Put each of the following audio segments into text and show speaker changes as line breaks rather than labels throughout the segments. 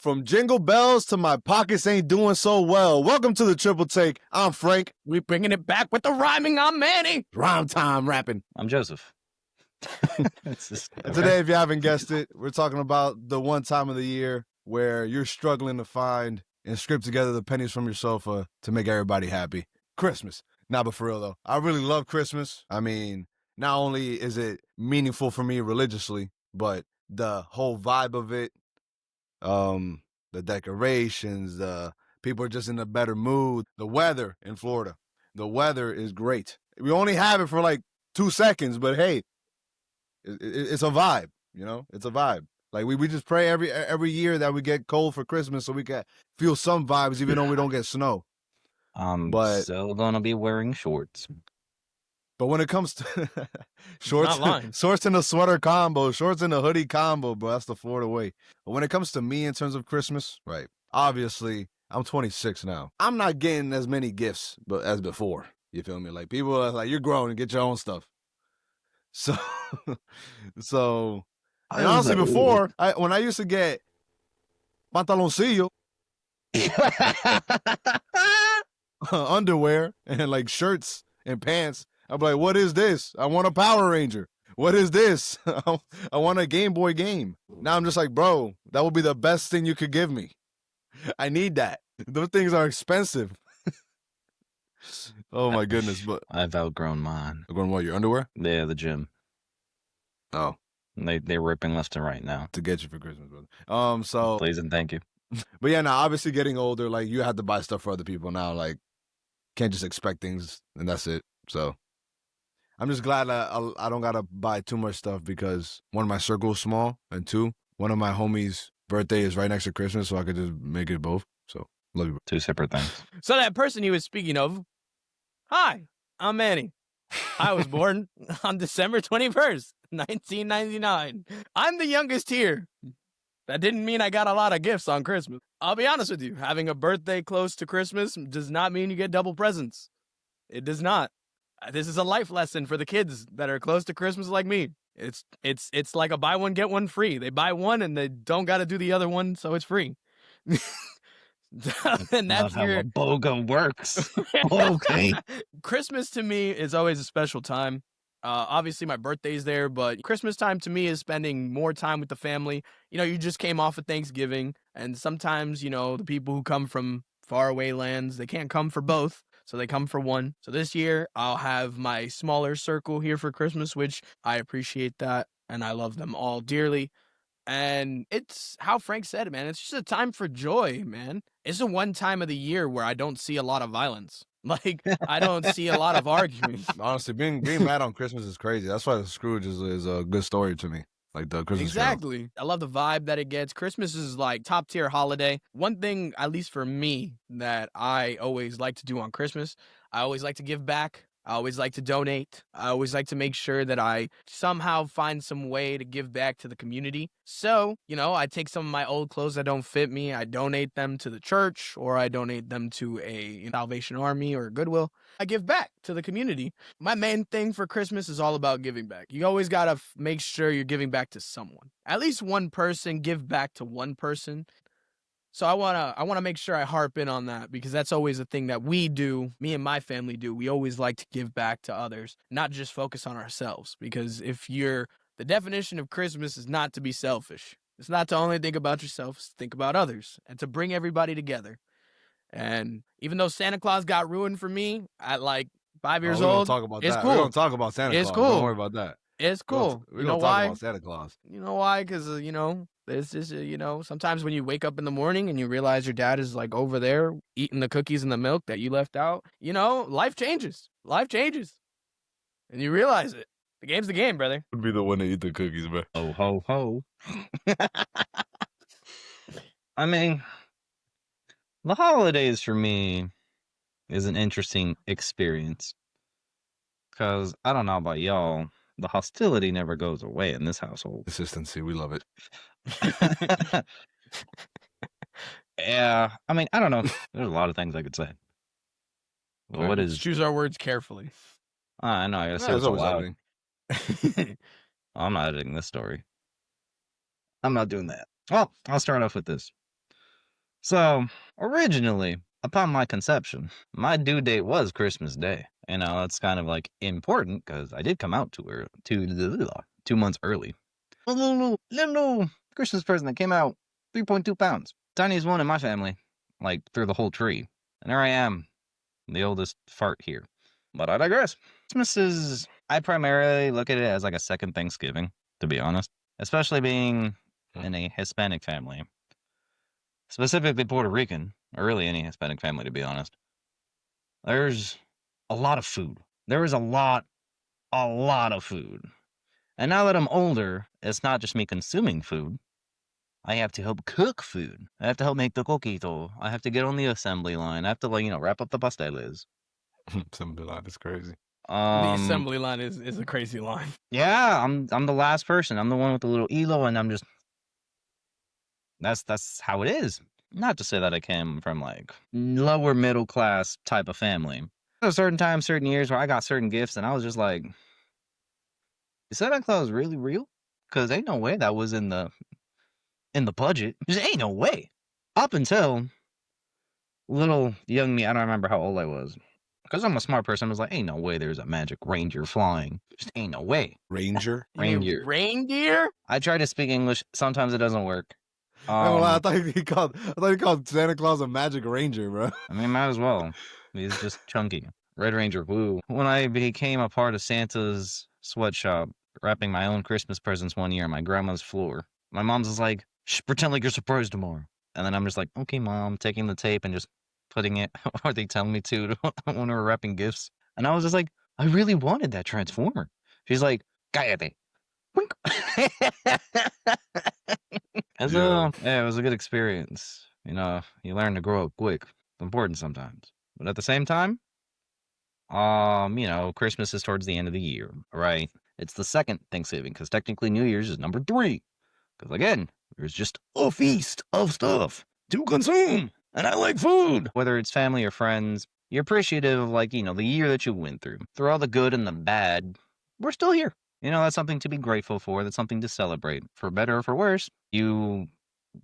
From jingle bells to my pockets ain't doing so well. Welcome to the Triple Take. I'm Frank.
We bringing it back with the rhyming. I'm Manny.
Rhyme time rapping.
I'm Joseph.
Today, if you haven't guessed it, we're talking about the one time of the year where you're struggling to find and scrape together the pennies from your sofa to make everybody happy. Christmas. Nah, but for real though, I really love Christmas. I mean, not only is it meaningful for me religiously, but the whole vibe of it, the decorations, the people are just in a better mood. The weather in Florida, the weather is great. We only have it for like 2 seconds, but hey, it's a vibe, you know? It's a vibe. Like we just pray every year that we get cold for Christmas so we can feel some vibes even though we don't get snow.
I'm
But-
still gonna be wearing shorts.
But when it comes to shorts,
not lying.
shorts and a sweater combo, shorts and a hoodie combo, bro, that's the Florida way. But when it comes to me in terms of Christmas, right, obviously, I'm 26 now. I'm not getting as many gifts as before. You feel me? Like, people are like, you're grown and get your own stuff. So, and honestly, before, when I used to get pantaloncillo, underwear, and like shirts and pants, I'm like, what is this? I want a Power Ranger. What is this? I want a Game Boy game. Now I'm just like, bro, that would be the best thing you could give me. I need that. Those things are expensive. Oh my goodness. But
I've outgrown mine.
going what, your underwear?
Yeah, the gym.
Oh,
They're ripping left and right now.
to get you for Christmas, brother. So,
Please and thank you.
but yeah, now obviously getting older, like you have to buy stuff for other people now. Like, can't just expect things and that's it. So I'm just glad that I don't gotta buy too much stuff because one, my circle is small, and two, one of my homies' birthday is right next to Christmas, so I could just make it both. So love you, bro.
Two separate things.
So that person he was speaking of, hi, I'm Manny. I was born on December 21st, 1999. I'm the youngest here. That didn't mean I got a lot of gifts on Christmas. I'll be honest with you, having a birthday close to Christmas does not mean you get double presents. It does not. This is a life lesson for the kids that are close to Christmas like me. It's like a buy one, get one free. They buy one and they don't got to do the other one, so it's free. And
Not
that's
how
your
a BOGO works. Okay.
Christmas to me is always a special time. Obviously, my birthday's there, but Christmas time to me is spending more time with the family. You know, you just came off of Thanksgiving, and sometimes, you know, the people who come from faraway lands, they can't come for both, so they come for one. So this year, I'll have my smaller circle here for Christmas, which I appreciate that, and I love them all dearly. And it's how Frank said it, man. It's just a time for joy, man. It's the one time of the year where I don't see a lot of violence. Like, I don't see a lot of arguments.
Honestly, being mad on Christmas is crazy. That's why Scrooge is a good story to me. Like the Christmas Carol.
Exactly. I love the vibe that it gets. Christmas is like top tier holiday. One thing, at least for me, that I always like to do on Christmas, I always like to give back. I always like to donate. I always like to make sure that I somehow find some way to give back to the community. So, you know, I take some of my old clothes that don't fit me. I donate them to the church, or I donate them to a Salvation Army or Goodwill. I give back to the community. My main thing for Christmas is all about giving back. You always got to make sure you're giving back to someone. At least one person, give back to one person. So I wanna make sure I harp in on that because that's always a thing that we do, me and my family do. We always like to give back to others, not just focus on ourselves. Because the definition of Christmas is not to be selfish. It's not to only think about yourself, it's to think about others and to bring everybody together. And even though Santa Claus got ruined for me at like 5 years
we
old,
don't talk about
it's
that.
cool.
We don't talk about Santa
It's
Claus.
cool.
Don't worry about that.
It's cool.
We
You
don't
know
talk
why?
about Santa Claus.
You know why? Because, you know, this is, you know, sometimes when you wake up in the morning and you realize your dad is like over there eating the cookies and the milk that you left out, you know, life changes. Life changes. And you realize it. The game's the game, brother.
Would be the one to eat the cookies, bro.
Ho, ho, ho. I mean, the holidays for me is an interesting experience. Because I don't know about y'all, the hostility never goes away in this household.
Consistency, we love it.
Yeah, I mean, I don't know. There's a lot of things I could say. Well, what
Let's
is?
choose our words carefully.
I know. I gotta say
Yeah,
what's
always
allowed.
happening.
I'm not editing this story. I'm not doing that. Well, I'll start off with this. So, originally, upon my conception, my due date was Christmas Day. You know, that's kind of like important because I did come out 2 months early. A little Christmas present that came out 3.2 pounds. Tiniest one in my family, like through the whole tree. And there I am, the oldest fart here. But I digress. Christmas is, I primarily look at it as like a second Thanksgiving, to be honest. Especially being in a Hispanic family. Specifically Puerto Rican, or really any Hispanic family, to be honest. There's a lot of food. There is a lot of food. And now that I'm older, it's not just me consuming food. I have to help cook food. I have to help make the coquito. I have to get on the assembly line. I have to, like, wrap up the pasteles.
Assembly line is crazy.
The assembly line is a crazy line.
Yeah, I'm the last person. I'm the one with the little elo, and I'm just that's how it is. Not to say that I came from like lower middle class type of family. There were certain times, certain years where I got certain gifts, and I was just like, "Is Santa Claus really real?" Because ain't no way that was in the budget. Just ain't no way. Up until little young me, I don't remember how old I was. Because I'm a smart person, I was like, ain't no way there's a magic reindeer flying. Just ain't no way.
Ranger?
You mean
Reindeer.
reindeer?
I try to speak English. Sometimes it doesn't work.
I thought he called Santa Claus a magic ranger, bro.
I mean, might as well. He's just chunky. Red Ranger Blue. When I became a part of Santa's sweatshop, wrapping my own Christmas presents one year on my grandma's floor, my mom's was like, "Shh, pretend like you're surprised tomorrow." And then I'm just like, "Okay, Mom," taking the tape and just putting it where they tell me to when we're wrapping gifts. And I was just like, I really wanted that Transformer. She's like, "Cállate." Wink. And so, yeah, it was a good experience. You learn to grow up quick. It's important sometimes. But at the same time, Christmas is towards the end of the year, right? It's the second Thanksgiving, because technically New Year's is number 3. Because again, there's just a feast of stuff to consume. And I like food. Whether it's family or friends, you're appreciative of, the year that you went through. Through all the good and the bad, we're still here. That's something to be grateful for. That's something to celebrate. For better or for worse, you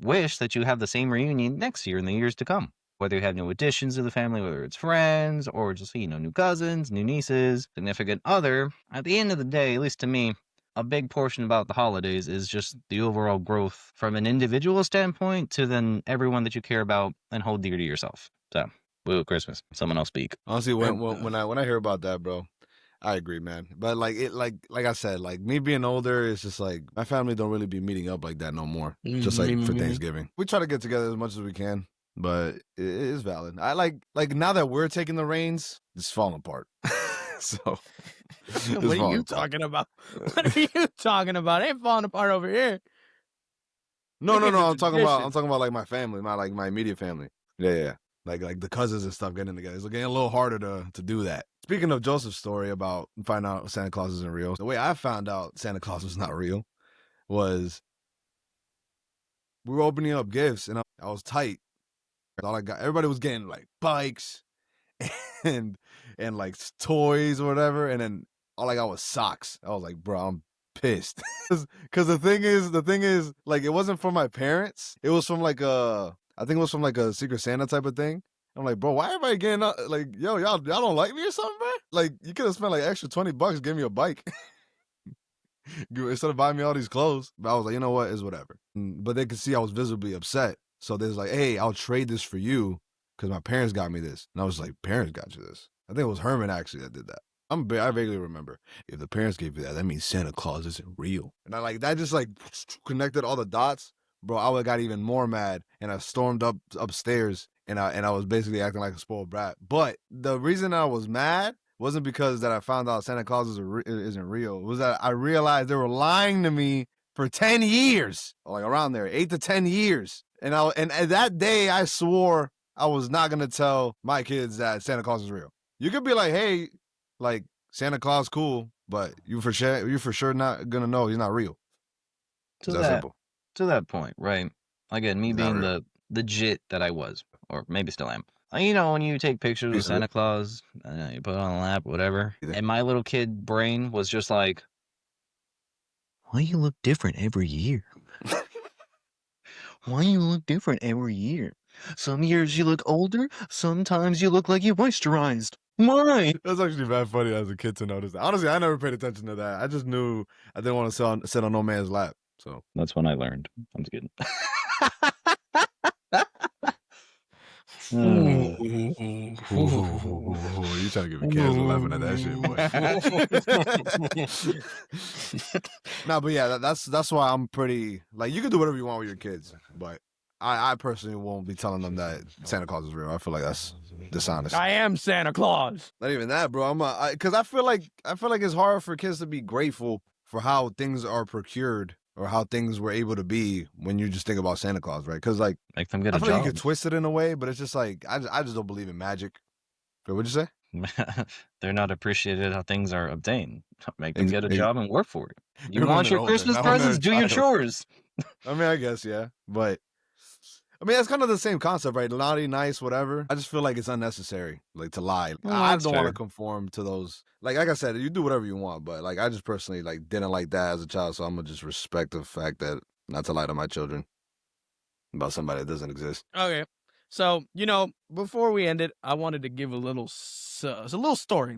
wish that you have the same reunion next year in the years to come. Whether you have new additions to the family, whether it's friends or just, new cousins, new nieces, significant other. At the end of the day, at least to me, a big portion about the holidays is just the overall growth from an individual standpoint to then everyone that you care about and hold dear to yourself. So, woo, Christmas. Someone else speak.
Honestly, when I hear about that, bro, I agree, man. But like I said, like me being older, it's just like my family don't really be meeting up like that no more. Just like for Thanksgiving, we try to get together as much as we can, but it is valid. I like now that we're taking the reins, it's falling apart. So
what are you talking about? What are you talking about? It ain't falling apart over here.
No. I'm talking about like my family, my immediate family. Yeah. Like the cousins and stuff getting together. It's getting a little harder to do that. Speaking of Joseph's story about finding out Santa Claus isn't real, the way I found out Santa Claus was not real was we were opening up gifts and I was tight. All I got, everybody was getting like bikes and like toys or whatever, and then all I got was socks. I was like, bro, I'm pissed. Because the thing is, like, it wasn't from my parents. It was from I think it was from like a Secret Santa type of thing. I'm like, bro, why everybody getting like, yo, y'all don't like me or something, bro? Like, you could have spent like extra $20, give me a bike instead of buying me all these clothes. But I was like, you know what, it's whatever. But they could see I was visibly upset, so they was like, hey, I'll trade this for you because my parents got me this. And I was like, parents got you this? I think it was Herman actually that did that. I vaguely remember. If the parents gave you that means Santa Claus isn't real. And I that just connected all the dots. Bro, I would got even more mad, and I stormed upstairs, and I was basically acting like a spoiled brat. But the reason I was mad wasn't because that I found out Santa Claus isn't real. It was that I realized they were lying to me for 10 years, like around there, 8 to 10 years. And that day I swore I was not gonna tell my kids that Santa Claus is real. You could be like, hey, like Santa Claus cool, but you're for sure not gonna know he's not real.
It's that simple. To that point, right? Again, me being the jit that I was, or maybe still am. When you take pictures of Santa Claus, you put it on the lap, whatever, and my little kid brain was just like, why you look different every year? why you look different every year? Some years you look older, sometimes you look like you moisturized. Why?
That's actually very funny as a kid to notice that. Honestly, I never paid attention to that. I just knew I didn't want to sit on no man's lap. So
That's when I learned. I'm just kidding.
Ooh, you trying to get me canceled laughing at that shit, boy. Nah, but yeah, that's why I'm pretty like you can do whatever you want with your kids, but I personally won't be telling them that Santa Claus is real. I feel like that's dishonest.
I am Santa Claus.
Not even that, bro. Because I feel like it's hard for kids to be grateful for how things are procured or how things were able to be when you just think about Santa Claus, right? Because like
Make them get
I
a
feel like you
job.
could twist it in a way, but it's just like I just don't believe in magic. But what'd you say?
They're not appreciated how things are obtained. Make them
Ex-
get a
ex-
job and work for it. You
You're
want
an
your
older,
Christmas
not when they're
presents?
a
Do your
child.
chores.
I mean, I guess yeah, but I mean that's kind of the same concept, right? Naughty, nice, whatever. I just feel like it's unnecessary, like to lie.
Well,
I
that's
don't want to
fair.
conform to those. Like I said, you do whatever you want, but like I just personally like didn't like that as a child, so I'm gonna just respect the fact that not to lie to my children about somebody that doesn't exist.
Okay. So, before we end it, I wanted to give a little story.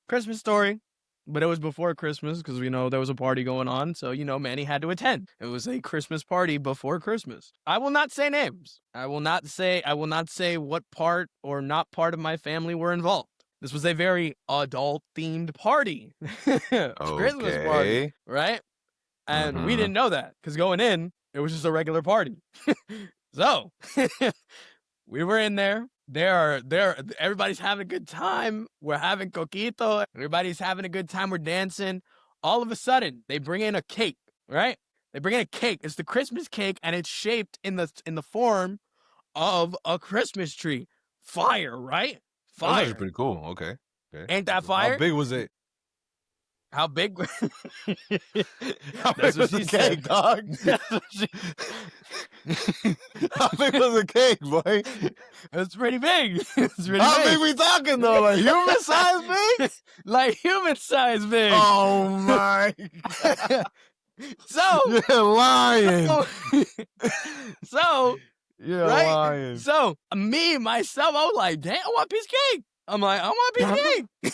Christmas story, but it was before Christmas because we know there was a party going on. So, Manny had to attend. It was a Christmas party before Christmas. I will not say names. I will not say what part or not part of my family were involved. This was a very adult themed party. Christmas party, right? And we didn't know that because going in, it was just a regular party. So we were in there. Everybody's having a good time. We're having coquito. Everybody's having a good time. We're dancing. All of a sudden, they bring in a cake, right? They bring in a cake. It's the Christmas cake, and it's shaped in the form of a Christmas tree. Fire, right?
That's actually
Fire.
pretty cool. Okay.
Ain't that fire?
How big was it?
How big?
How
That's
big
what
was
she
the
said.
cake, dog?
That's what she-
How big was the cake, boy?
It's pretty big. It's pretty
How
big.
big we talking though? Like human size big?
Like human size big.
Oh my!
So
You're lying.
so
You're
right?
lying.
So me myself, I was like, damn, I want a piece of cake. I'm like, I want a piece of cake.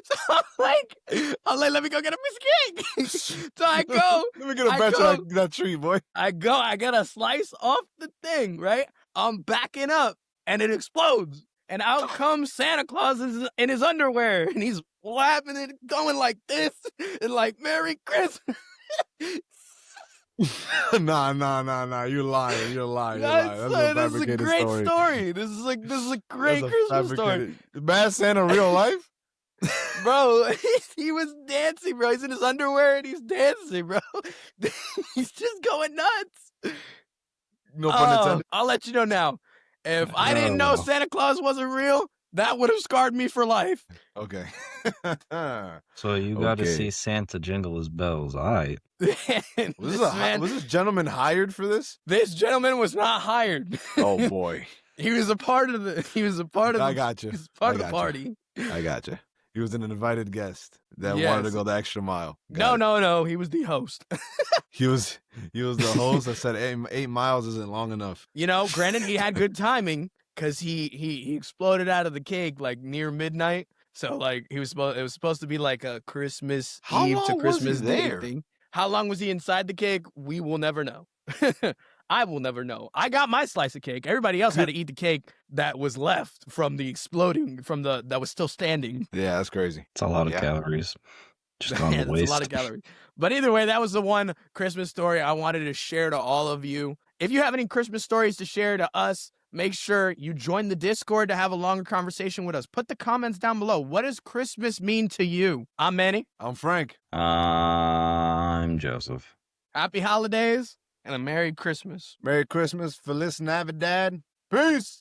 So I'm like, let me go get a piece of cake. So I go,
Let me get a
I
batch
go-
of that treat, boy.
I get a slice off the thing, right? I'm backing up and it explodes. And out comes Santa Claus in his underwear and he's laughing and going like this and like, Merry Christmas.
Nah. You're lying. You're lying. That's a
This is a
fabricated
great
story.
story. This is a great
That's a
Christmas story.
fabricated- Bad Santa real life?
Bro, he was dancing, bro. He's in his underwear and he's dancing, bro. He's just going nuts.
No pun intended.
I'll let you know now. If I didn't know
No.
Santa Claus wasn't real, that would have scarred me for life.
Okay.
So you got to
Okay.
see Santa jingle his bells. All right.
Was this gentleman hired for this?
This gentleman was not hired.
Oh boy.
He was a part of the. He was a part of.
I
the,
got you.
He was part
I
of the
got you.
party.
I got you. He was an invited guest that wanted to
Yes.
go the extra mile. Got
No,
it.
no. He was the host.
He was the host that said 8 miles isn't long enough.
Granted, he had good timing because he exploded out of the cake like near midnight. So like it was supposed to be like a Christmas
How
Eve
long
to
was he
Christmas Day
there?
thing. How long was he inside the cake? We will never know. I will never know. I got my slice of cake. Everybody else had to eat the cake that was left from the exploding that was still standing.
Yeah, that's crazy.
It's a lot of
Yeah.
calories. Just on
Yeah,
the
that's
waist.
a lot of calories. But either way, that was the one Christmas story I wanted to share to all of you. If you have any Christmas stories to share to us, make sure you join the Discord to have a longer conversation with us. Put the comments down below. What does Christmas mean to you? I'm Manny.
I'm Frank.
I'm Joseph.
Happy holidays and a Merry Christmas.
Merry Christmas, Feliz Navidad. Peace.